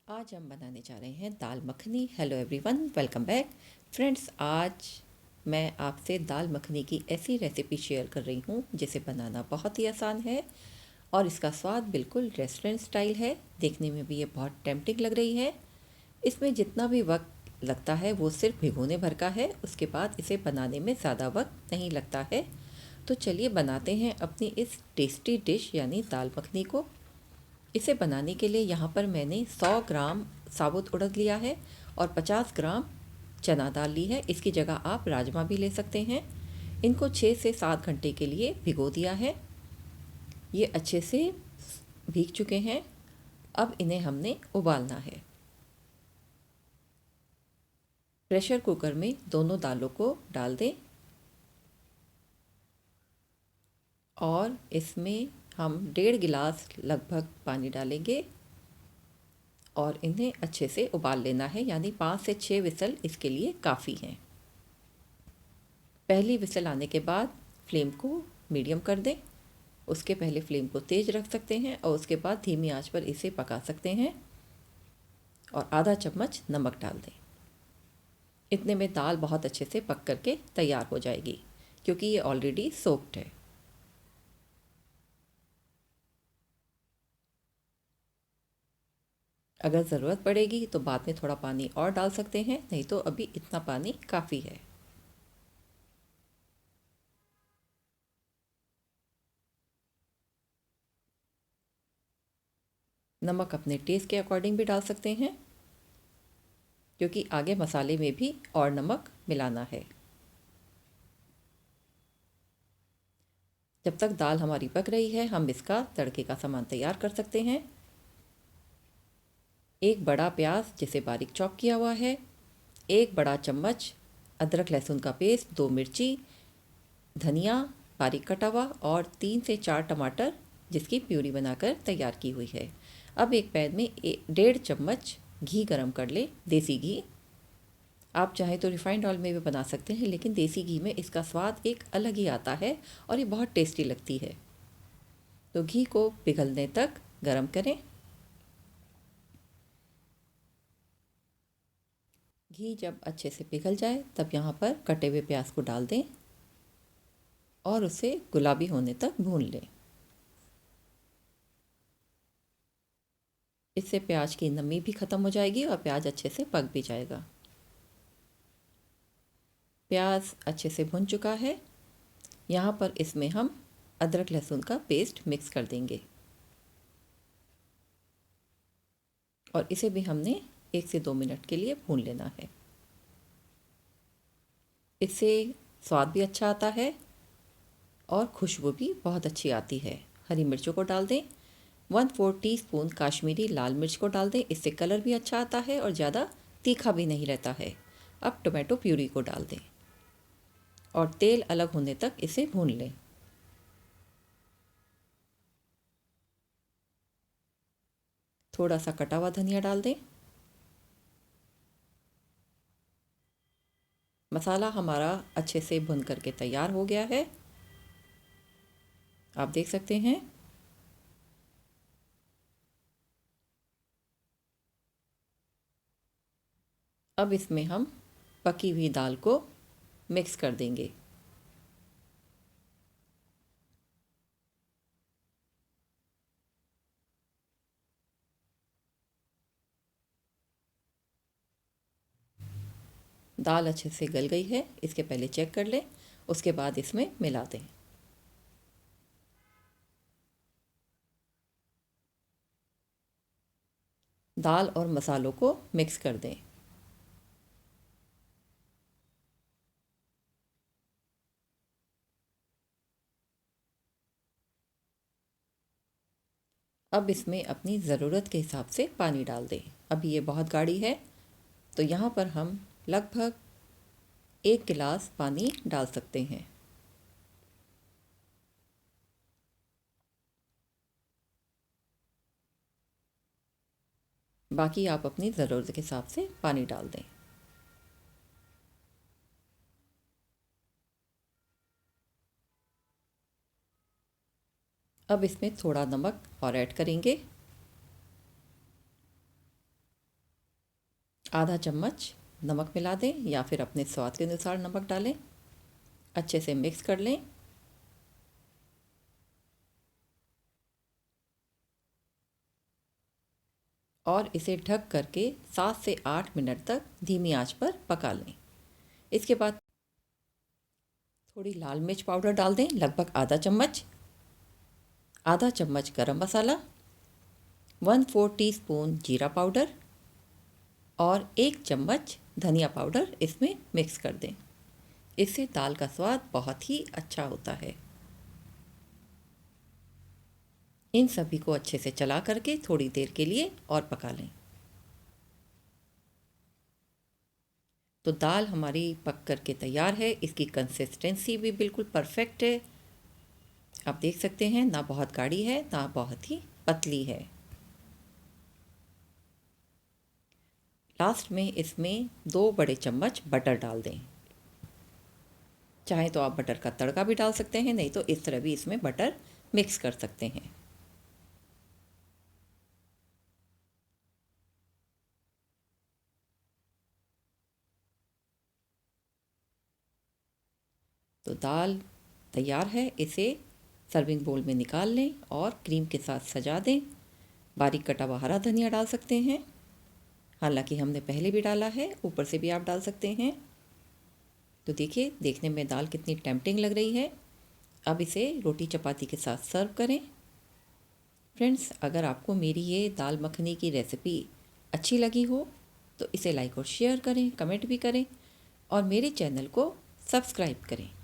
आज हम बनाने जा रहे हैं dal makhani. Hello everyone, welcome back. Friends, आज मैं आपसे दाल मखनी की ऐसी रेसिपी शेयर कर रही हूँ जिसे बनाना बहुत ही आसान है और इसका स्वाद बिल्कुल रेस्टोरेंट स्टाइल है। देखने में भी ये बहुत टेम्पटिंग लग रही है। इसमें जितना भी वक्त लगता है वो सिर्फ भिगोने भर का है। उसके बाद इसे बनाने में ज़्यादा वक्त नहीं लगता है। तो चलिए बनाते हैं अपनी इस टेस्टी डिश यानी दाल मखनी को। इसे बनाने के लिए यहाँ पर मैंने 100 ग्राम साबुत उड़द लिया है और 50 ग्राम चना दाल ली है। इसकी जगह आप राजमा भी ले सकते हैं। इनको 6 से 7 घंटे के लिए भिगो दिया है। ये अच्छे से भीग चुके हैं। अब इन्हें हमने उबालना है। प्रेशर कुकर में दोनों दालों को डाल दें और इसमें हम 1.5 गिलास लगभग पानी डालेंगे और इन्हें अच्छे से उबाल लेना है, यानी 5 से 6 विसल इसके लिए काफ़ी हैं। पहली विसल आने के बाद फ्लेम को मीडियम कर दें। उसके पहले फ्लेम को तेज़ रख सकते हैं और उसके बाद धीमी आंच पर इसे पका सकते हैं और आधा चम्मच नमक डाल दें। इतने में दाल बहुत अच्छे से पक करके तैयार हो जाएगी क्योंकि ये ऑलरेडी सोक्ड है। अगर ज़रूरत पड़ेगी तो बाद में थोड़ा पानी और डाल सकते हैं, नहीं तो अभी इतना पानी काफ़ी है। नमक अपने टेस्ट के अकॉर्डिंग भी डाल सकते हैं क्योंकि आगे मसाले में भी और नमक मिलाना है। जब तक दाल हमारी पक रही है हम इसका तड़के का सामान तैयार कर सकते हैं। एक बड़ा प्याज जिसे बारीक चॉप किया हुआ है, एक बड़ा चम्मच अदरक लहसुन का पेस्ट, 2 मिर्ची, धनिया बारीक कटा हुआ और 3 से 4 टमाटर जिसकी प्यूरी बनाकर तैयार की हुई है। अब एक पैन में 1.5 चम्मच घी गरम कर ले, देसी घी। आप चाहें तो रिफाइंड ऑयल में भी बना सकते हैं, लेकिन देसी घी में इसका स्वाद एक अलग ही आता है और ये बहुत टेस्टी लगती है। तो घी को पिघलने तक गरम करें। घी जब अच्छे से पिघल जाए तब यहाँ पर कटे हुए प्याज को डाल दें और उसे गुलाबी होने तक भून लें। इससे प्याज की नमी भी ख़त्म हो जाएगी और प्याज अच्छे से पक भी जाएगा। प्याज अच्छे से भुन चुका है। यहाँ पर इसमें हम अदरक लहसुन का पेस्ट मिक्स कर देंगे और इसे भी हमने 1 से 2 मिनट के लिए भून लेना है। इससे स्वाद भी अच्छा आता है और खुशबू भी बहुत अच्छी आती है। हरी मिर्चों को डाल दें। 1/4 टीस्पून काश्मीरी लाल मिर्च को डाल दें, इससे कलर भी अच्छा आता है और ज़्यादा तीखा भी नहीं रहता है। अब टोमेटो प्यूरी को डाल दें और तेल अलग होने तक इसे भून लें। थोड़ा सा कटा हुआ धनिया डाल दें। मसाला हमारा अच्छे से भुन करके तैयार हो गया है, आप देख सकते हैं। अब इसमें हम पकी हुई दाल को मिक्स कर देंगे। दाल अच्छे से गल गई है, इसके पहले चेक कर लें, उसके बाद इसमें मिला दें। दाल और मसालों को मिक्स कर दें। अब इसमें अपनी ज़रूरत के हिसाब से पानी डाल दें। अभी ये बहुत गाढ़ी है तो यहाँ पर हम लगभग 1 गिलास पानी डाल सकते हैं। बाकी आप अपनी ज़रूरत के हिसाब से पानी डाल दें। अब इसमें थोड़ा नमक और ऐड करेंगे। आधा चम्मच नमक मिला दें या फिर अपने स्वाद के अनुसार नमक डालें। अच्छे से मिक्स कर लें। और इसे ढक करके 7 से 8 मिनट तक धीमी आंच पर पका लें। इसके बाद थोड़ी लाल मिर्च पाउडर डाल दें, लगभग आधा चम्मच गरम मसाला, 1/4 टीस्पून जीरा पाउडर और 1 चम्मच धनिया पाउडर इसमें मिक्स कर दें। इससे दाल का स्वाद बहुत ही अच्छा होता है। इन सभी को अच्छे से चला करके थोड़ी देर के लिए और पका लें। तो दाल हमारी पक करके तैयार है। इसकी कंसिस्टेंसी भी बिल्कुल परफेक्ट है। आप देख सकते हैं, ना बहुत गाढ़ी है ना बहुत ही पतली है। लास्ट में इसमें 2 बड़े चम्मच बटर डाल दें। चाहे तो आप बटर का तड़का भी डाल सकते हैं, नहीं तो इस तरह भी इसमें बटर मिक्स कर सकते हैं। तो दाल तैयार है। इसे सर्विंग बोल में निकाल लें और क्रीम के साथ सजा दें। बारीक कटा हुआ हरा धनिया डाल सकते हैं, हालांकि हमने पहले भी डाला है, ऊपर से भी आप डाल सकते हैं। तो देखिए, देखने में दाल कितनी टेम्पटिंग लग रही है। अब इसे रोटी चपाती के साथ सर्व करें। फ्रेंड्स, अगर आपको मेरी ये दाल मखनी की रेसिपी अच्छी लगी हो तो इसे लाइक और शेयर करें, कमेंट भी करें और मेरे चैनल को सब्सक्राइब करें।